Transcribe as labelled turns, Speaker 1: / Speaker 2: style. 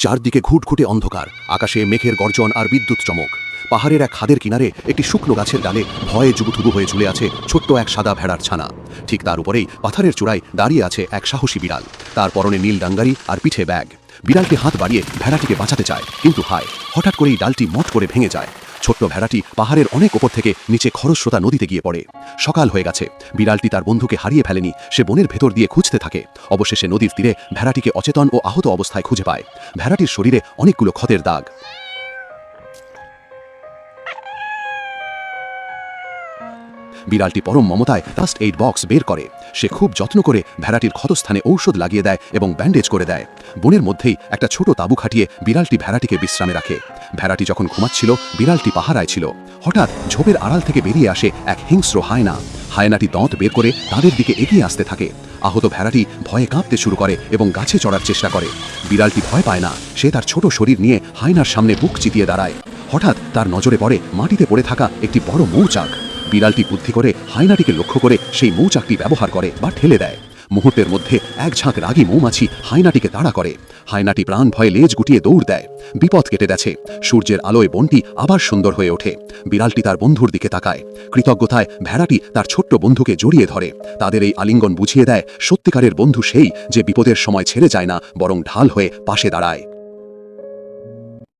Speaker 1: চারদিকে ঘুটঘুটে অন্ধকার, আকাশে মেঘের গর্জন আর বিদ্যুৎ চমক। পাহাড়ের এক খাদের কিনারে একটি শুকনো গাছের ডালে ভয়ে জুবুথুবু হয়ে ঝুলে আছে ছোট্ট এক সাদা ভেড়ার ছানা। ঠিক তার উপরেই পাথরের চূড়ায় দাঁড়িয়ে আছে এক সাহসী বিড়াল, তার পরনে নীল ডাঙ্গারি আর পিঠে ব্যাগ। বিড়ালটি হাত বাড়িয়ে ভেড়াটিকে বাঁচাতে চায়, কিন্তু হায়, হঠাৎ করেই ডালটি মট করে ভেঙে যায়। ছোট্ট ভেড়াটি পাহাড়ের অনেক ওপর থেকে নিচে খরস্রোতা নদীতে গিয়ে পড়ে। সকাল হয়ে গেছে, বিড়ালটি তার বন্ধুকে হারিয়ে ফেলেনি, সে বনের ভেতর দিয়ে খুঁজতে থাকে। অবশেষে নদীর তীরে ভেড়াটিকে অচেতন ও আহত অবস্থায় খুঁজে পায়। ভেড়াটির শরীরে অনেকগুলো ক্ষতের দাগ। বিড়ালটি পরম মমতায় ফার্স্ট এইড বক্স বের করে। সে খুব যত্ন করে ভেড়াটির ক্ষতস্থানে ঔষধ লাগিয়ে দেয় এবং ব্যান্ডেজ করে দেয়। বনের মধ্যেই একটা ছোট তাঁবু খাটিয়ে বিড়ালটি ভেড়াটিকে বিশ্রামে রাখে। ভেড়াটি যখন ঘুমাচ্ছিল, বিড়ালটি পাহারায় ছিল। হঠাৎ ঝোপের আড়াল থেকে বেরিয়ে আসে এক হিংস্র হায়না। হায়নাটি দাঁত বের করে তাদের দিকে এগিয়ে আসতে থাকে। আহত ভেড়াটি ভয়ে কাঁপতে শুরু করে এবং গাছে চড়ার চেষ্টা করে। বিড়ালটি ভয় পায় না, সে তার ছোট শরীর নিয়ে হায়নার সামনে বুক চিতিয়ে দাঁড়ায়। হঠাৎ তার নজরে পড়ে মাটিতে পড়ে থাকা একটি বড় মৌচাক। বিড়ালটি বুদ্ধি করে হায়নাটিকে লক্ষ্য করে সেই মৌচাকটি ব্যবহার করে বা ঠেলে দেয়। মুহূর্তের মধ্যে এক ঝাঁক রাগী মৌমাছি হায়নাটিকে তাড়া করে। হায়নাটি প্রাণ ভয়ে লেজ গুটিয়ে দৌড় দেয়। বিপদ কেটে গেছে। সূর্যের আলোয় বনটি আবার সুন্দর হয়ে ওঠে। বিড়ালটি তার বন্ধুর দিকে তাকায়। কৃতজ্ঞতায় ভেড়াটি তার ছোট্ট বন্ধুকে জড়িয়ে ধরে। তাদের এই আলিঙ্গন বুঝিয়ে দেয় সত্যিকারের বন্ধু সেই যে বিপদের সময় ছেড়ে যায় না, বরং ঢাল হয়ে পাশে দাঁড়ায়।